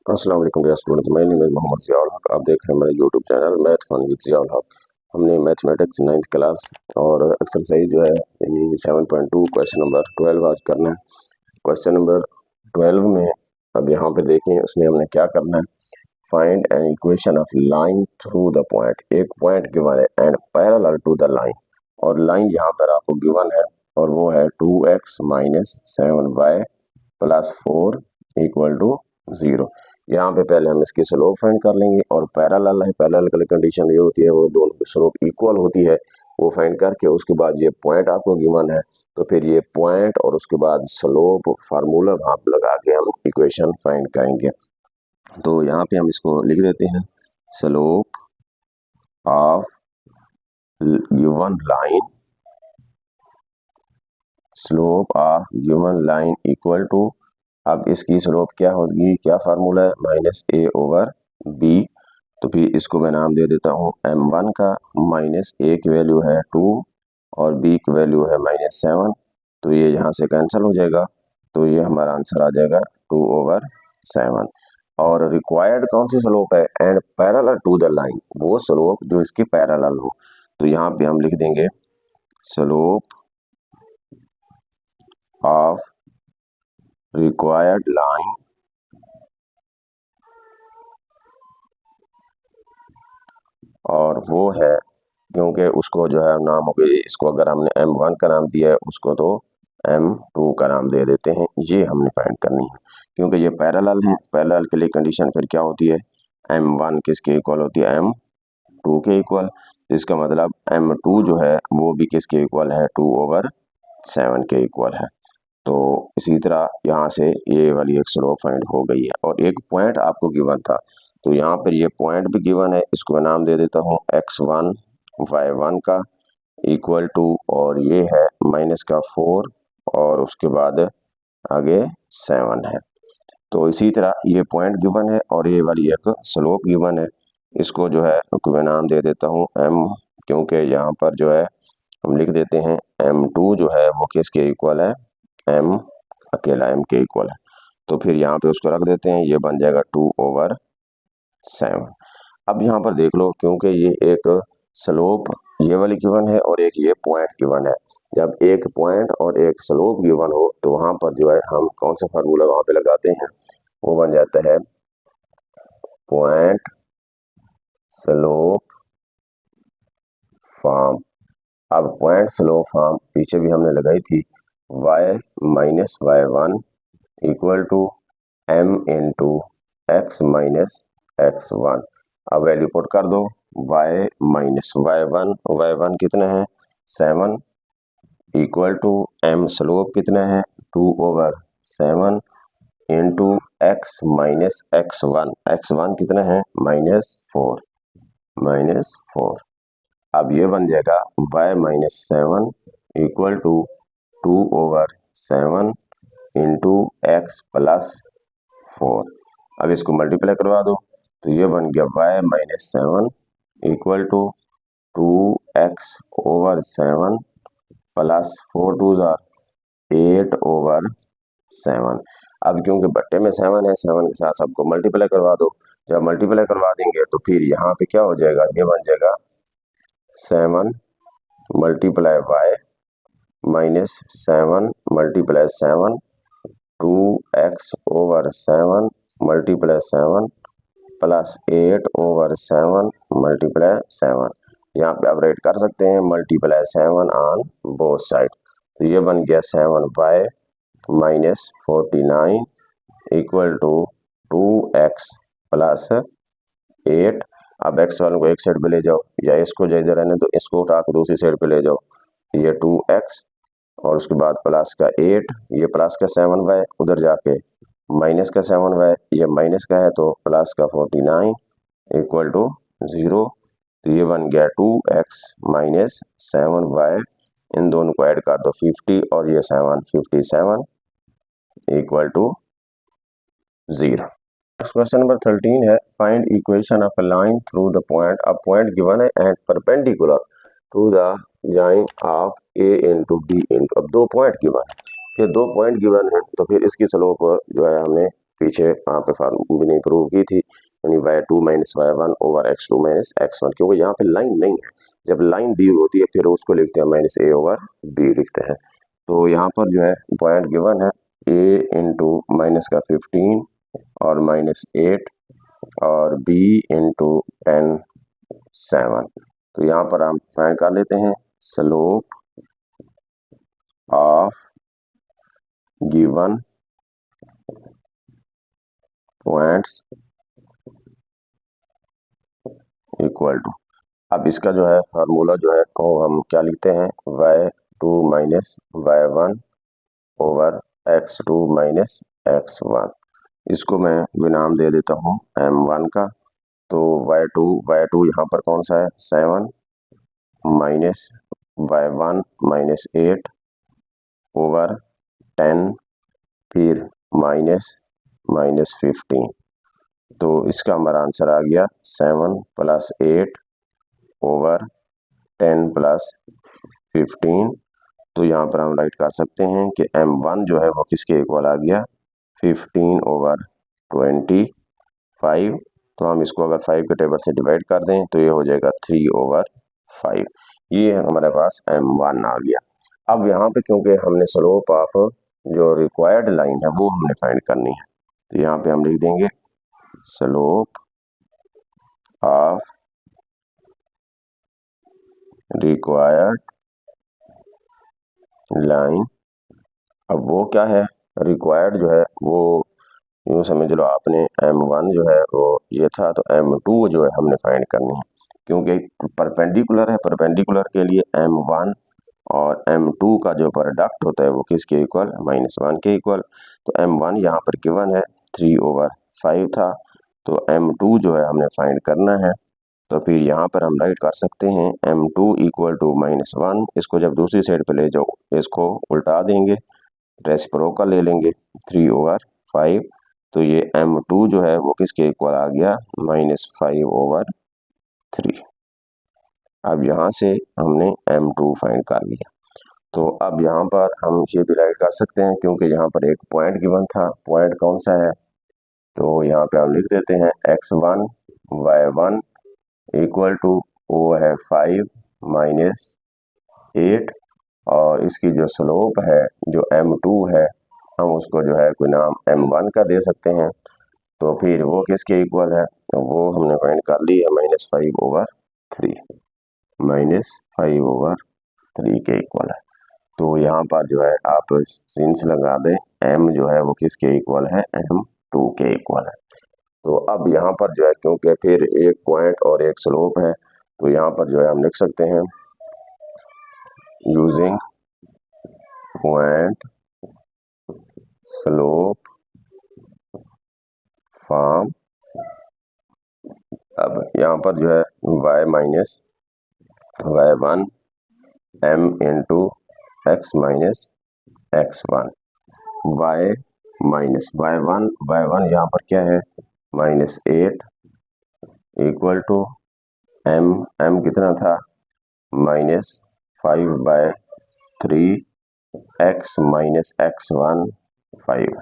अस्सलाम वालेकुम dear students, my name is Mohammad Ziaul Haque. आप देख रहे हैं मेरे YouTube channel math fun with Ziaul Haque. हमने मैथमेटिक्स 9th क्लास और एक्सरसाइज जो है यानी 7.2 क्वेश्चन नंबर 12 आज करना है। क्वेश्चन नंबर 12 में अब यहाँ पे देखें उसमें हमने क्या करना है। Find an equation of line through the point. एक पॉइंट गिवन है and parallel to the line, और लाइन यहाँ पर आपको गिवन है और वो है 2x minus 7y plus 4 equal to 0। यहाँ पे पहले हम इसकी स्लोप फाइंड कर लेंगे और पैरेलल है, पैरेलल की कंडीशन ये होती है वो दोनों की स्लोप इक्वल होती है, वो फाइंड करके उसके बाद ये पॉइंट आपको गिवन है तो फिर ये पॉइंट और उसके बाद स्लोप फार्मूला वहाँ पे लगा के हम इक्वेशन फाइंड करेंगे। तो यहाँ पे हम इसको लिख देते हैं, slope of given line, slope of given line equal to, अब इसकी स्लोप क्या होगी, क्या फार्मूला है, माइनस ए ओवर बी। तो फिर इसको मैं नाम दे देता हूँ m1 का, माइनस ए की वैल्यू है 2 और b की वैल्यू है -7। तो ये यहाँ से कैंसिल हो जाएगा, तो ये हमारा आंसर आ जाएगा 2/7। और रिक्वायर्ड कौन सी स्लोप है, and parallel to the line, वो स्लोप जो इसकी पैरेलल हो। तो यहाँ पे हम लिख देंगे स्लोप ऑफ रिक्वायर्ड लाइन और वो है, क्योंकि उसको जो है नाम हो गई, इसको अगर हमने m1 का नाम दिया है उसको तो m2 का नाम दे देते हैं। ये हमने फाइंड करनी है क्योंकि ये पैरेलल है। पैरेलल के लिए कंडीशन फिर क्या होती है, m1 किसके इक्वल होती है, m2 के इक्वल। इसका मतलब m2 जो है वो भी किसके इक्वल है, 2/7 के इक्वल है। तो इसी तरह यहाँ से ये वाली एक स्लोप फाइंड हो गई है और एक पॉइंट आपको गिवन था, तो यहाँ पर ये पॉइंट भी गिवन है, इसको मैं नाम दे देता हूँ x1 y1 का इक्वल टू, और ये है माइनस का 4 और उसके बाद आगे 7 है। तो इसी तरह ये पॉइंट गिवन है और ये वाली एक स्लोप गिवन है, इसको जो है मैं नाम दे देता हूँ m, क्योंकि यहाँ पर जो है हम लिख देते हैं m2 जो है वो किसके इक्वल है, m अकेला m के इक्वल है। तो फिर यहाँ पे उसको रख देते हैं, ये बन जाएगा 2/7। अब यहाँ पर देख लो, क्योंकि ये एक स्लोप ये वाली गिवन है और एक ये पॉइंट गिवन है, जब एक पॉइंट और एक स्लोप गिवन हो तो वहां पर जो है हम कौन सा फार्मूला वहां पे लगाते हैं, वो बन जाता है पॉइंट स्लोप फॉर्म। अब पॉइंट स्लोप फॉर्म पीछे भी हमने लगाई थी, y minus y1 equal to m into x minus x1। अब वैल्यू पुट कर दो, y माइनस y1 कितना है 7 इक्वल टू m स्लोप कितना है 2/7 इंटू एक्स माइनस x1 कितना है -4। अब ये बन जाएगा y minus 7 equal to 2/7 into x plus 4। अब इसको मल्टीप्लाई करवा दो, तो ये बन गया y minus 7 equal to 2x/7 plus 4 2 8/7। अब क्योंकि बट्टे में 7 है, 7 के साथ सबको मल्टीप्लाई करवा दो। जब मल्टीप्लाई करवा देंगे तो फिर यहाँ पे क्या हो जाएगा, ये बन जाएगा 7 multiply y minus 7 multiply 7 2x/7 multiply 7 plus 8/7 multiply 7। यहाँ पे आप राइट कर सकते हैं मल्टीप्लाई 7 ऑन बोथ साइड। तो ये बन गया 7y minus 49 equal to 2x plus 8। अब x वालों को एक साइड पे ले जाओ, या इसको जो इधर रहने तो इसको उठा के दूसरी साइड पे ले जाओ, ये 2x और उसके बाद प्लस का 8, ये प्लस का 7y उधर जाके माइनस का 7y, ये माइनस का है तो प्लस का 49 इक्वल टू 0। तो ये बन गया 2x माइनस 7y, इन दोनों को ऐड कर दो 50 और ये 7 57 इक्वल टू 0। क्वेश्चन नंबर 13 है, find equation of a line through the point. अब पॉइंट गिवन है and perpendicular to the line of a into b into, अब दो पॉइंट गिवन है, फिर दो पॉइंट गिवन है तो फिर इसकी स्लोप जो है हमने पीछे वहाँ पे फार्मूला प्रूव की थी, यानी y2 minus y1 over x2 minus x1, क्योंकि यहाँ पे लाइन नहीं है। जब लाइन दी होती है फिर उसको लिखते हैं माइनस a ओवर b लिखते हैं। तो यहाँ पर जो है पॉइंट गिवन है a इंटू माइनस का 15 और माइनस 8 और b इंटू 10 7। तो यहाँ पर हम फाइंड कर लेते हैं slope of given points equal to, अब इसका जो है फार्मूला जो है वो हम क्या लिखते हैं y2 minus y1 over x2 minus x1। इसको मैं विनाम दे देता हूँ m1 का। तो y2 यहाँ पर कौन सा है 7 माइनस y1 माइनस 8 ओवर 10 फिर माइनस 15। तो इसका हमारा आंसर आ गया 7 प्लस 8 ओवर 10 प्लस 15। तो यहाँ पर हम राइट कर सकते हैं कि m1 जो है वो किसके इक्वल आ गया 15 ओवर 25। तो हम इसको अगर 5 के टेबल से डिवाइड कर दें तो ये हो जाएगा 3 ओवर 5। ये हमारे पास m1 आ गया। अब यहाँ पे क्योंकि हमने स्लोप ऑफ जो रिक्वायर्ड लाइन है वो हमने फाइंड करनी है, तो यहाँ पे हम लिख देंगे स्लोप ऑफ रिक्वायर्ड लाइन। अब वो क्या है, रिक्वायर्ड जो है वो यूँ समझ लो आपने m1 जो है वो ये था, तो m2 जो है हमने फाइंड करनी है, क्योंकि परपेंडिकुलर है। परपेंडिकुलर के लिए m1 और m2 का जो प्रोडक्ट होता है वो किसके इक्वल -1 के इक्वल। तो m1 यहाँ पर गिवन है 3 ओवर 5 था, तो m2 जो है हमने फाइंड करना है। तो फिर यहाँ पर हम राइट कर सकते हैं m2 इक्वल टू -1। इसको जब दूसरी साइड पे ले जाओ इसको उल्टा देंगे, रेसिप्रोकल ले लेंगे 3 ओवर 5। तो ये m2 जो है वो किसके इक्वल आ गया -5 ओवर 3। अब यहाँ से हमने m2 फाइंड कर लिया। तो अब यहाँ पर हम ये भी राइट कर सकते हैं, क्योंकि यहाँ पर एक पॉइंट गिवन था। पॉइंट कौन सा है, तो यहाँ पे हम लिख देते हैं x1 y1 इक्वल टू वो है 5 माइनस 8, और इसकी जो स्लोप है जो m2 है हम उसको जो है कोई नाम m1 का दे सकते हैं। तो फिर वो किसके इक्वल है, तो वो हमने फाइंड कर ली है -5 ओवर 3, -5 ओवर 3 के इक्वल है। तो यहाँ पर जो है आप सीन्स लगा दें, m जो है वो किसके इक्वल है m2 के इक्वल है। तो अब यहाँ पर जो है क्योंकि फिर एक पॉइंट और एक स्लोप है, तो यहाँ पर जो है हम लिख सकते हैं यूजिंग पॉइंट स्लोप फॉर्म। अब यहाँ पर जो है y minus y1 m into x minus x1, y minus y1 यहाँ पर क्या है -8 इक्वल टू m कितना था -5/3 x माइनस x1 5।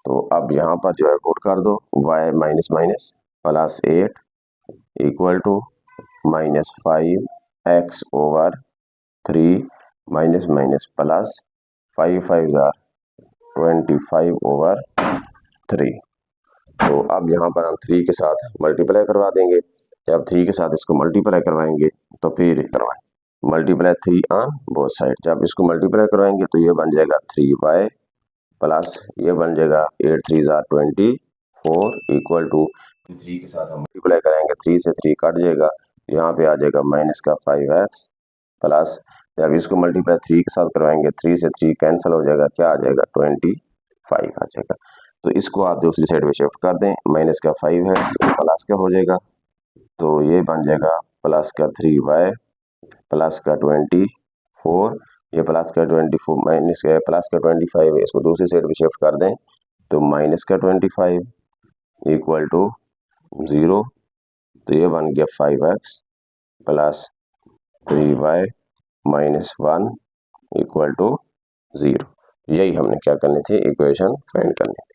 तो अब यहाँ पर जो है पुट कर दो y minus minus plus 8 equal to -5 x over 3 minus minus plus 5 5 25 over 3। तो अब यहाँ पर हम 3 के साथ मल्टीप्लाई करवा देंगे। जब 3 के साथ इसको मल्टीप्लाई करवाएंगे तो फिर मल्टीप्लाई 3 ऑन बोथ साइड। जब इसको मल्टीप्लाई करवाएंगे तो ये बन जाएगा 3y प्लस ये बन जाएगा 8 3 24 इक्वल टू 3 के साथ हम मल्टीप्लाई करेंगे, 3 से 3 कट जाएगा, यहाँ पे आ जाएगा माइनस का 5x प्लस जब इसको मल्टीप्लाई 3 के साथ करवाएंगे 3 से 3 कैंसिल हो जाएगा, क्या आ जाएगा 25 आ जाएगा। तो इसको आप दूसरी साइड में शिफ्ट कर दें, माइनस का 5 है तो प्लस का हो जाएगा, तो ये बन जाएगा प्लस का 3y प्लस का 24, ये प्लस का 24 माइनस का प्लस का 25 है, इसको दूसरी साइड में शिफ्ट कर दें तो माइनस का 25 इक्वल टू 0। तो ये बन गया 5x plus 3y minus 1 equal to 0। यही हमने क्या करनी थी, इक्वेशन फाइंड करनी थी।